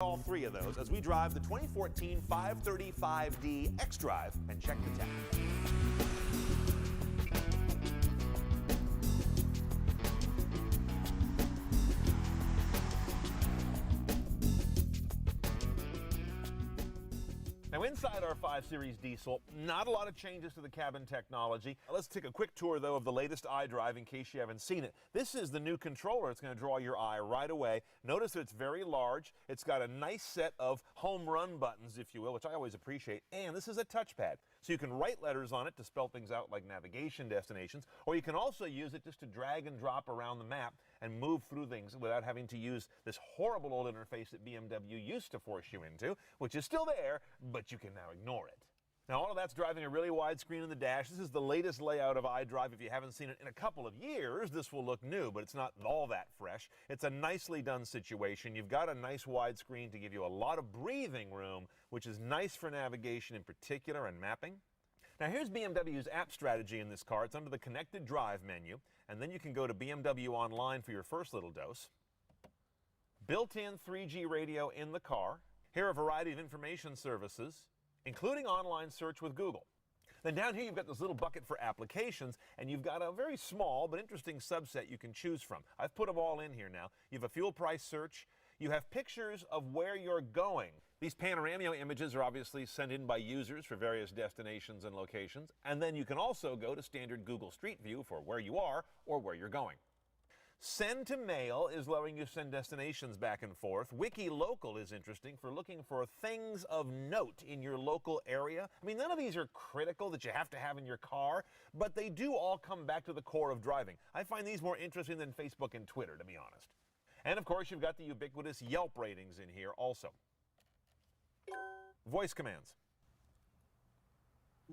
All three of those as we drive the 2014 535D xDrive and check the tech. Now inside our 5 Series diesel, not a lot of changes to the cabin technology. Let's take a quick tour though of the latest iDrive in case you haven't seen it. This is the new controller. It's going to draw your eye right away. Notice that it's very large. It's got a nice set of home run buttons, if you will, which I always appreciate. And this is a touchpad. So you can write letters on it to spell things out like navigation destinations, or you can also use it just to drag and drop around the map and move through things without having to use this horrible old interface that BMW used to force you into, which is still there, but you can now ignore it. Now all of that's driving a really wide screen in the dash. This is the latest layout of iDrive. If you haven't seen it in a couple of years, this will look new, but it's not all that fresh. It's a nicely done situation. You've got a nice wide screen to give you a lot of breathing room, which is nice for navigation in particular and mapping. Now here's BMW's app strategy in this car. It's under the Connected Drive menu, and then you can go to BMW Online for your first little dose. Built-in 3G radio in the car. Here are a variety of information services, including online search with Google. Then down here you've got this little bucket for applications, and you've got a very small but interesting subset you can choose from. I've put them all in here now. You have a fuel price search. You have pictures of where you're going. These panorama images are obviously sent in by users for various destinations and locations. And then you can also go to standard Google Street View for where you are or where you're going. Send to mail is letting you send destinations back and forth. Wiki Local is interesting for looking for things of note in your local area. I mean, none of these are critical that you have to have in your car, but they do all come back to the core of driving. I find these more interesting than Facebook and Twitter, to be honest. And of course, you've got the ubiquitous Yelp ratings in here also. Voice commands.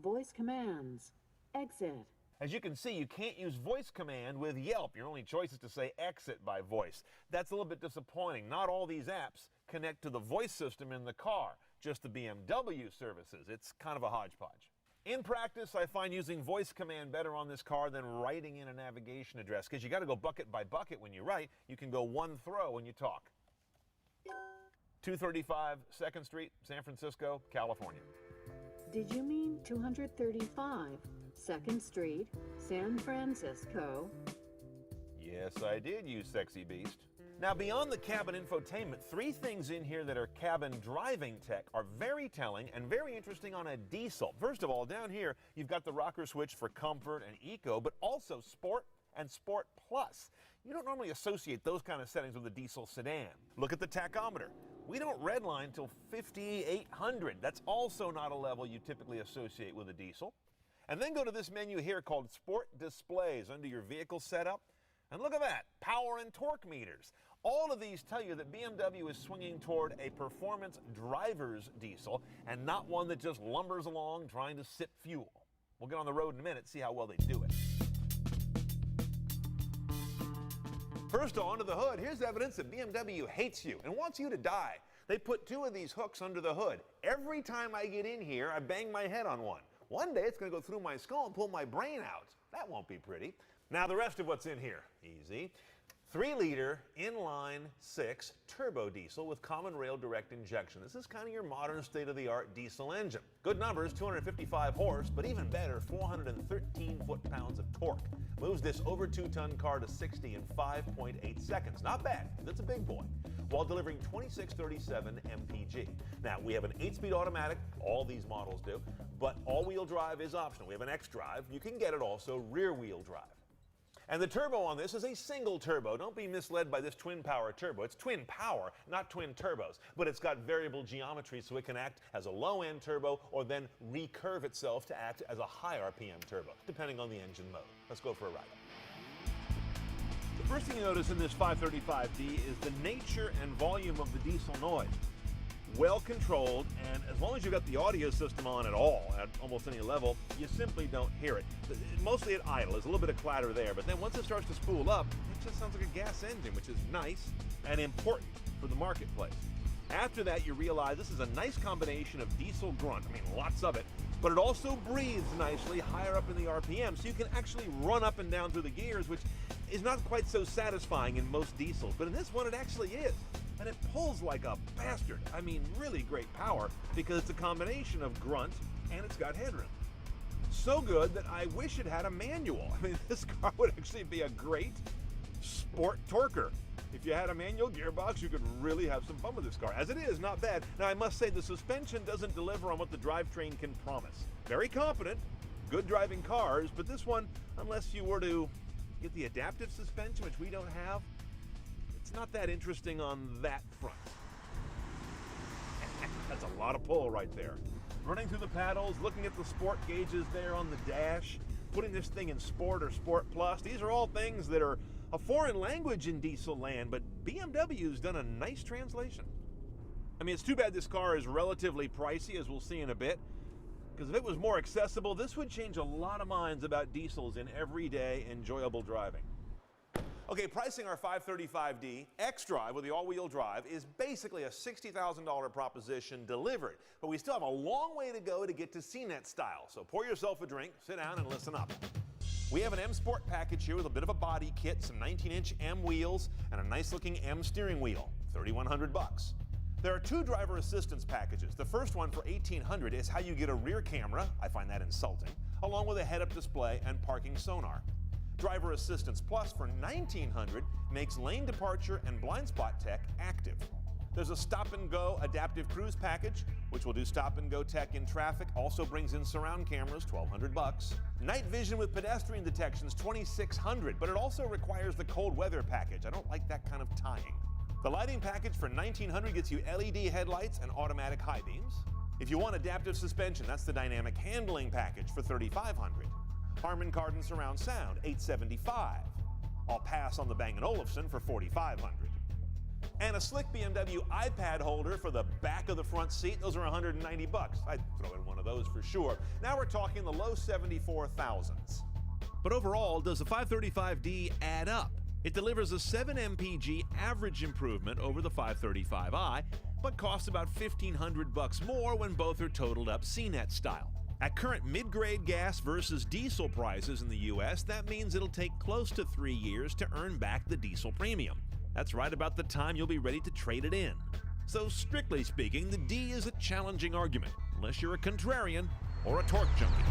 Voice commands. Exit. As you can see, you can't use voice command with Yelp. Your only choice is to say exit by voice. That's a little bit disappointing. Not all these apps connect to the voice system in the car, just the BMW services. It's kind of a hodgepodge. In practice, I find using voice command better on this car than writing in a navigation address, because you got to go bucket by bucket when you write. You can go one throw when you talk. 235 2nd Street, San Francisco, California. Did you mean 235 2nd Street, San Francisco? Yes, I did, you sexy beast. Now, beyond the cabin infotainment, 3 things in here that are cabin driving tech are very telling and very interesting on a diesel. First of all, down here, you've got the rocker switch for comfort and eco, but also sport and Sport Plus. You don't normally associate those kind of settings with a diesel sedan. Look at the tachometer. We don't redline till 5,800. That's also not a level you typically associate with a diesel. And then go to this menu here called Sport Displays under your vehicle setup. And look at that, power and torque meters. All of these tell you that BMW is swinging toward a performance driver's diesel and not one that just lumbers along trying to sip fuel. We'll get on the road in a minute, see how well they do it. First onto the hood, here's evidence that BMW hates you and wants you to die. They put 2 of these hooks under the hood. Every time I get in here, I bang my head on one. One day it's going to go through my skull and pull my brain out. That won't be pretty. Now the rest of what's in here, easy. 3-liter inline 6 turbo diesel with common rail direct injection. This is kind of your modern state-of-the-art diesel engine. Good numbers, 255 horse, but even better, 413 foot-pounds of torque. Moves this over 2-ton car to 60 in 5.8 seconds. Not bad, that's a big boy. While delivering 2637 mpg. Now, we have an 8-speed automatic, all these models do, but all-wheel drive is optional. We have an xDrive. You can get it also rear-wheel drive. And the turbo on this is a single turbo. Don't be misled by this twin power turbo. It's twin power, not twin turbos. But it's got variable geometry so it can act as a low-end turbo or then recurve itself to act as a high RPM turbo, depending on the engine mode. Let's go for a ride. The first thing you notice in this 535D is the nature and volume of the diesel noise. Well controlled, and as long as you've got the audio system on at all, at almost any level, you simply don't hear it. Mostly at idle, there's a little bit of clatter there, but then once it starts to spool up, it just sounds like a gas engine, which is nice and important for the marketplace. After that, you realize this is a nice combination of diesel grunt, I mean lots of it, but it also breathes nicely higher up in the RPM, so you can actually run up and down through the gears, which is not quite so satisfying in most diesels, but in this one it actually is. and it pulls like a bastard. I mean, really great power because it's a combination of grunt and it's got headroom. So good that I wish it had a manual. I mean, this car would actually be a great sport torquer. If you had a manual gearbox, you could really have some fun with this car. As it is, not bad. Now, I must say the suspension doesn't deliver on what the drivetrain can promise. Very competent, good driving cars, but this one, unless you were to get the adaptive suspension, which we don't have, it's not that interesting on that front. That's a lot of pull right there. Running through the paddles, looking at the sport gauges there on the dash, putting this thing in Sport or Sport Plus. These are all things that are a foreign language in diesel land, but BMW's done a nice translation. I mean, it's too bad this car is relatively pricey, as we'll see in a bit, because if it was more accessible, this would change a lot of minds about diesels in everyday enjoyable driving. Okay, pricing our 535D xDrive with the all-wheel drive is basically a $60,000 proposition delivered, but we still have a long way to go to get to CNET style. So pour yourself a drink, sit down, and listen up. We have an M Sport package here with a bit of a body kit, some 19-inch M wheels, and a nice-looking M steering wheel, $3,100. There are two driver assistance packages. The first one for $1,800 is how you get a rear camera, I find that insulting, along with a head-up display and parking sonar. Driver Assistance Plus for $1,900 makes lane departure and blind spot tech active. There's a stop-and-go adaptive cruise package, which will do stop-and-go tech in traffic, also brings in surround cameras, $1,200. Night vision with pedestrian detections, $2,600, but it also requires the cold weather package. I don't like that kind of tying. The lighting package for $1,900 gets you LED headlights and automatic high beams. If you want adaptive suspension, that's the dynamic handling package for $3,500. Harman Kardon surround sound, $875. I'll pass on the Bang & Olufsen for $4,500. And a slick BMW iPad holder for the back of the front seat, those are $190. I'd throw in one of those for sure. Now we're talking the low 74,000s. But overall, does the 535D add up? It delivers a 7 mpg average improvement over the 535i, but costs about $1,500 more when both are totaled up CNET style. At current mid-grade gas versus diesel prices in the US, that means it'll take close to 3 years to earn back the diesel premium. That's right about the time you'll be ready to trade it in. So strictly speaking, the D is a challenging argument, unless you're a contrarian or a torque junkie.